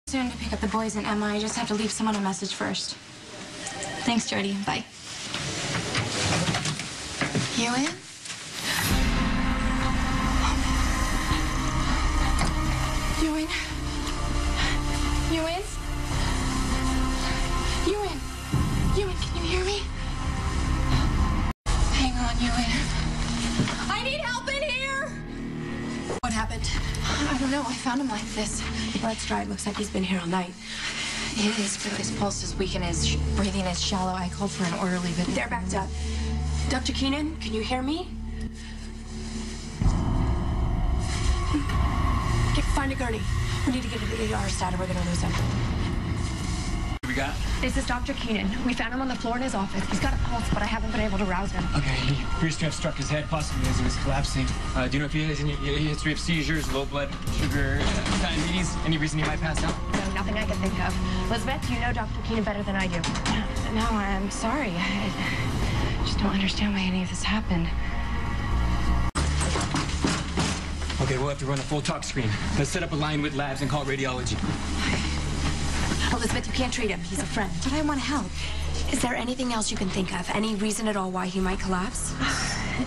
Soon to pick up the boys and Emma. I just have to leave someone a message first. Thanks, Jordy. Bye. You in? You in? You in? You in? You in? Can you hear me? Hang on, you in? I need help in here! What happened? I don't know. I found him like this. The blood's dried. Looks like he's been here all night. His pulse is weak and his breathing is shallow. I called for an orderly, but they're backed up. Dr. Keenan, can you hear me? Find a gurney. We need to get to the ER stat or we're going to lose him. What we got? This is Dr. Keenan. We found him on the floor in his office. He's got a pulse, but I haven't been able to rouse him. Okay, he appears to have struck his head, possibly as he was collapsing. Do you know if he has any history of seizures, low blood sugar, diabetes? Any reason he might pass out? No, nothing I can think of. Elizabeth, you know Dr. Keenan better than I do. No, I'm sorry. I just don't understand why any of this happened. Okay, we'll have to run a full talk screen. Let's set up a line with labs and call radiology. Elizabeth, you can't treat him. He's a friend. But I want to help. Is there anything else you can think of? Any reason at all why he might collapse?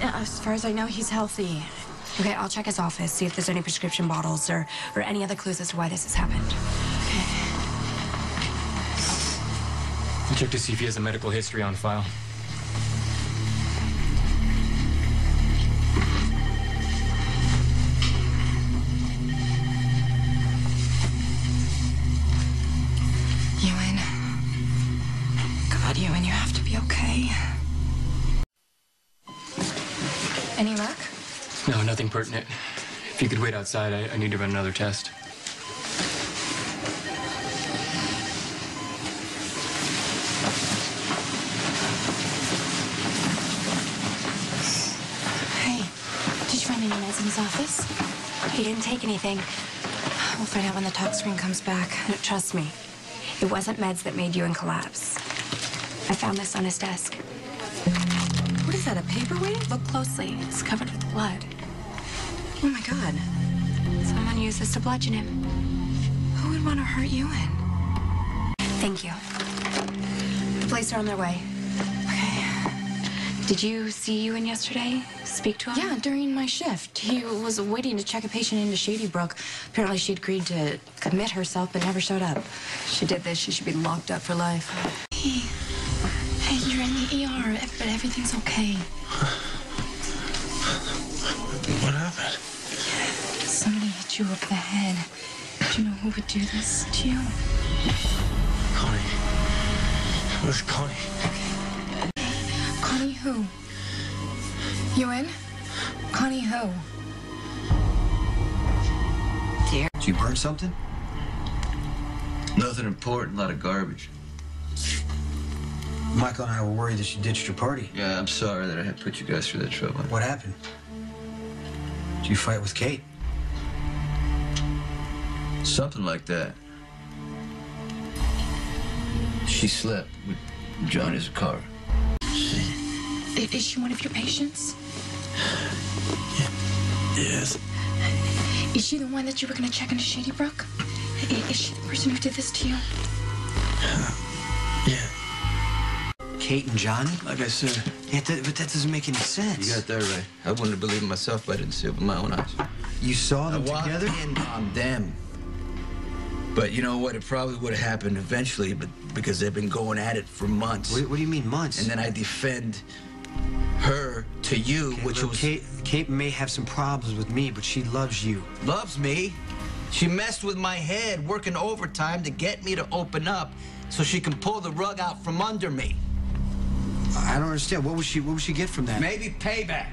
As far as I know, he's healthy. Okay, I'll check his office, see if there's any prescription bottles or any other clues as to why this has happened. Okay. I'll check to see if he has a medical history on file. Ewan, you have to be okay. Any luck? No, nothing pertinent. If you could wait outside, I need to run another test. Hey, did you find any meds in his office? He didn't take anything. We'll find out when the talk screen comes back. Trust me, it wasn't meds that made Ewan collapse. I found this on his desk. What is that, a paperweight? Look closely. It's covered with blood. Oh, my God. Someone used this to bludgeon him. Who would want to hurt Ewan? Thank you. The police are on their way. Okay. Did you see Ewan yesterday? Speak to him? Yeah, during my shift. He was waiting to check a patient into Shady Brook. Apparently, she'd agreed to commit herself, but never showed up. If she did this, she should be locked up for life. Hey, you're in the ER, but everything's okay. What happened? Somebody hit you over the head. Do you know who would do this to you? Connie. It was Connie. Okay. Connie who? You in? Connie who? Dear. Did you burn something? Nothing important, a lot of garbage. Michael and I were worried that you ditched your party. Yeah, I'm sorry that I had put you guys through that trouble. What happened? Did you fight with Kate? Something like that. She slept with Johnny Zacchara. Is she one of your patients? Yes. Is she the one that you were going to check into Shady Brook? Is she the person who did this to you? Yeah. Kate and Johnny? Like I said. Yeah, but that doesn't make any sense. You got that right. I wouldn't have believed it myself if I didn't see it with my own eyes. You saw them together? I walked in on them. But you know what? It probably would have happened eventually, but because they've been going at it for months. What do you mean, months? And then I defend her to you, okay, which look, was... Kate may have some problems with me, but she loves you. Loves me? She messed with my head, working overtime to get me to open up so she can pull the rug out from under me. I don't understand. What would she get from that? Maybe payback.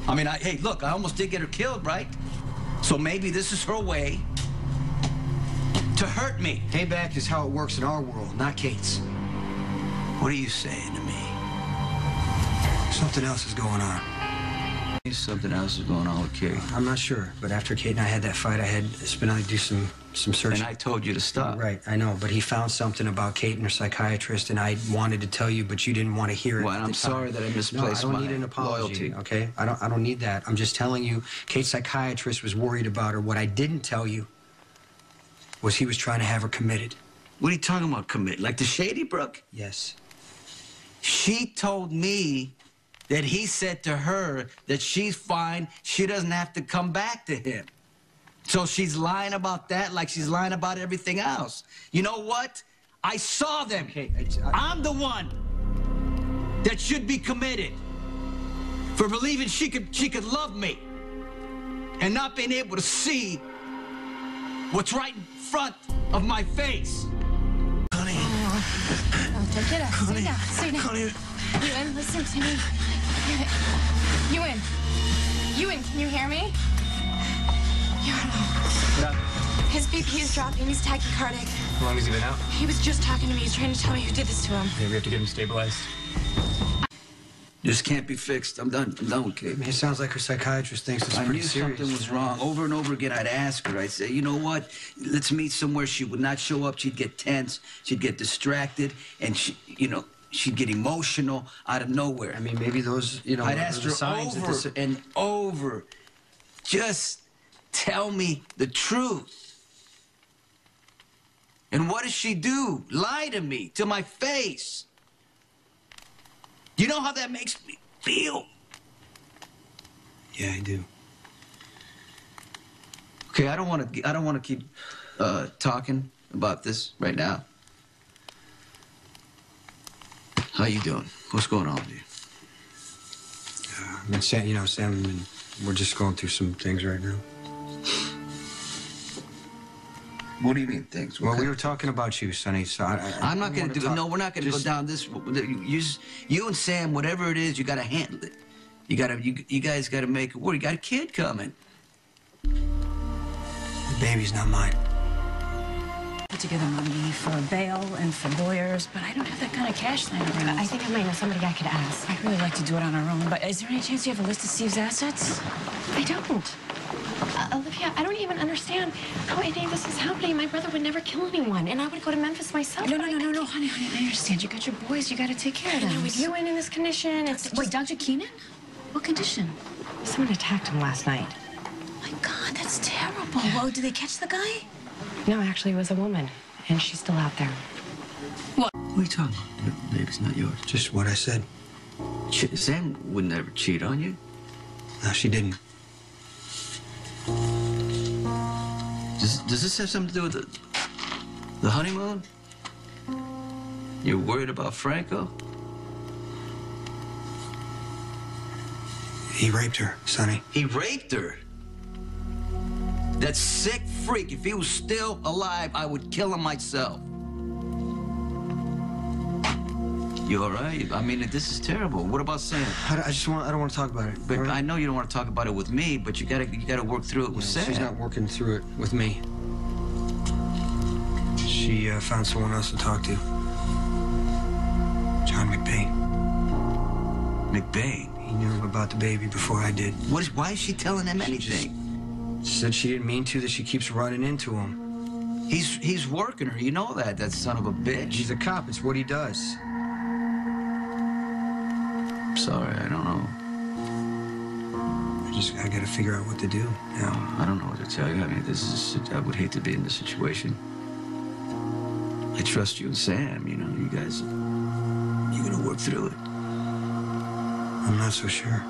I mean, hey, look, I almost did get her killed, right? So maybe this is her way to hurt me. Payback is how it works in our world, not Kate's. What are you saying to me? Something else is going on. Something else is going on with Kate. I'm not sure, but after Kate and I had that fight, I had Spinelli do some searching. And I told you to stop. Right, I know, but he found something about Kate and her psychiatrist, and I wanted to tell you, but you didn't want to hear it. Well, I'm sorry that I misplaced no, I don't my need an apology, loyalty. okay? I don't need that. I'm just telling you, Kate's psychiatrist was worried about her. What I didn't tell you was he was trying to have her committed. What are you talking about, commit? Like the Shady Brook? Yes. She told me that he said to her that she's fine, she doesn't have to come back to him. So she's lying about that like she's lying about everything else. You know what? I saw them. Okay, I'm the one that should be committed for believing she could love me and not being able to see what's right in front of my face. Oh, don't get up. Connie, Sit down. Sit down. Connie. Ewan, listen to me. Ewan. Ewan, can you hear me? Ewan. His BP is dropping. He's tachycardic. How long has he been out? He was just talking to me. He's trying to tell me who did this to him. Yeah, we have to get him stabilized. This can't be fixed. I'm done. I'm done with Kate. I mean, it sounds like her psychiatrist thinks it's I pretty knew serious. something was wrong. Over and over again, I'd ask her. I'd say, you know what? Let's meet somewhere. She would not show up. She'd get tense. She'd get distracted. And, she'd get emotional out of nowhere. I mean, maybe those, I'd ask those her are signs that over this... and over. Just tell me the truth. And what does she do? Lie to me, to my face. You know how that makes me feel? Yeah, I do. Okay, I don't want to keep talking about this right now. How you doing? What's going on with you? I mean, Sam, and we're just going through some things right now. What do you mean things? Well, we were talking about you, Sonny, so I'm not going to do it. No, we're not going to go Just- down this. You and Sam, whatever it is, you got to handle it. You guys got to make it work. You got a kid coming. The baby's not mine. Put together money for bail and for lawyers, but I don't have that kind of cash lying around. I think I might know somebody I could ask. I'd really like to do it on our own, but is there any chance you have a list of Steve's assets? I don't. Olivia, I don't even understand how any of this is happening. My brother would never kill anyone, and I would go to Memphis myself. No, honey, I understand. You got your boys, you got to take care of them. With Ewan in this condition, it's Wait, Dr. Keenan? What condition? Someone attacked him last night. My God, that's terrible. Whoa, did they catch the guy? No, actually, it was a woman, and she's still out there. What are you talking about? The baby's not yours. Just what I said. Sam would never cheat on you. No, she didn't. Does this have something to do with the honeymoon? You're worried about Franco? He raped her, Sonny. He raped her? That sick freak, if he was still alive, I would kill him myself. You all right? I mean, this is terrible. What about Sam? I don't want to talk about it. But all right? I know you don't want to talk about it with me, but you gotta work through it with Sam. She's not working through it with me. She found someone else to talk to. John McBain. McBain? He knew about the baby before I did. Why is she telling him anything? She said she didn't mean to, that she keeps running into him. He's working her. You know that son of a bitch. He's a cop. It's what he does. Sorry, I don't know. I gotta figure out what to do now. I don't know what to tell you. I mean, I would hate to be in this situation. I trust you and Sam, you guys, you're gonna work through it. I'm not so sure.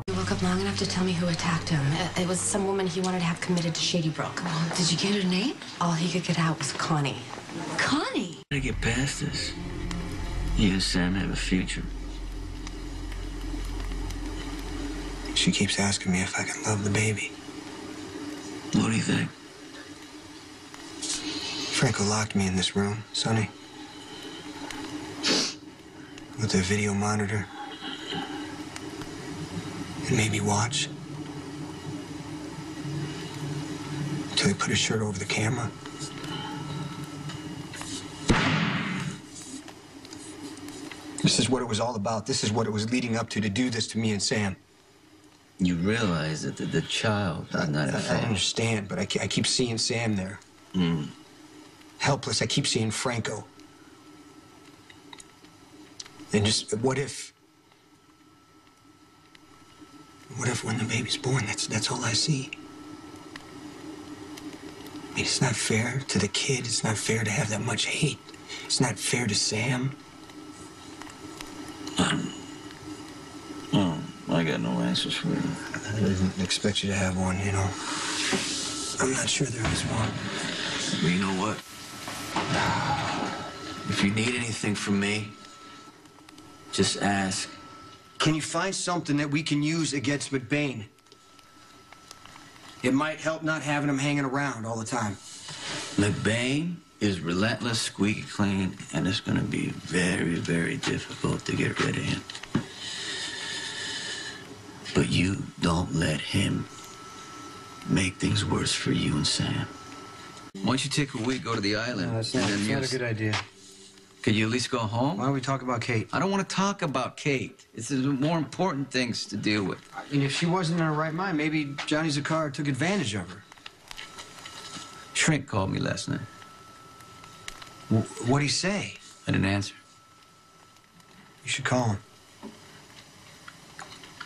He woke up long enough to tell me who attacked him. It was some woman he wanted to have committed to Shady Brook. Well, did you get her name? All he could get out was Connie. Connie? To get past this, you and Sam have a future. She keeps asking me if I can love the baby. What do you think? Franco locked me in this room, Sonny. With a video monitor. And made me watch. Until he put his shirt over the camera. This is what it was all about. This is what it was leading up to do this to me and Sam. You realize that the child is not at I fault. understand, but I keep seeing Sam there. Helpless. I keep seeing Franco. And just, what if when the baby's born, that's all I see? I mean, it's not fair to the kid. It's not fair to have that much hate. It's not fair to Sam. I got no answers for you. I didn't expect you to have one, you know. I'm not sure there is one. But you know what? If you need anything from me, just ask. Can you find something that we can use against McBain? It might help not having him hanging around all the time. McBain is relentless, squeaky clean, and it's gonna be very, very difficult to get rid of him. But you don't let him make things worse for you and Sam. Why don't you take a week, go to the island? No, that's not a good idea. Could you at least go home? Why don't we talk about Kate? I don't want to talk about Kate. There's more important things to deal with. I mean, if she wasn't in her right mind, maybe Johnny Zacchara took advantage of her. Shrink called me last night. What'd he say? I didn't answer. You should call him.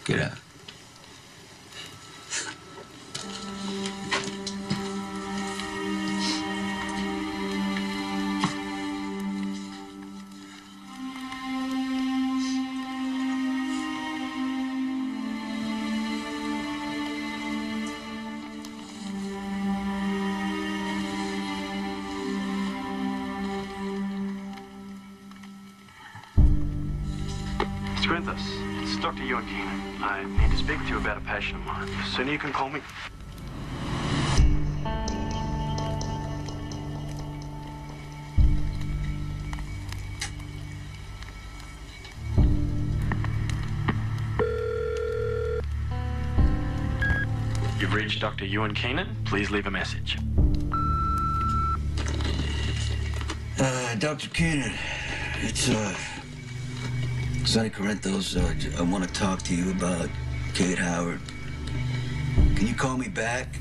Get out. Corinthos, it's Dr. Ewan Keenan. I need to speak with you about a patient of mine. The sooner you can call me. You've reached Dr. Ewan Keenan. Please leave a message. Dr. Keenan, it's, Sonny Corinthos, I want to talk to you about Kate Howard. Can you call me back?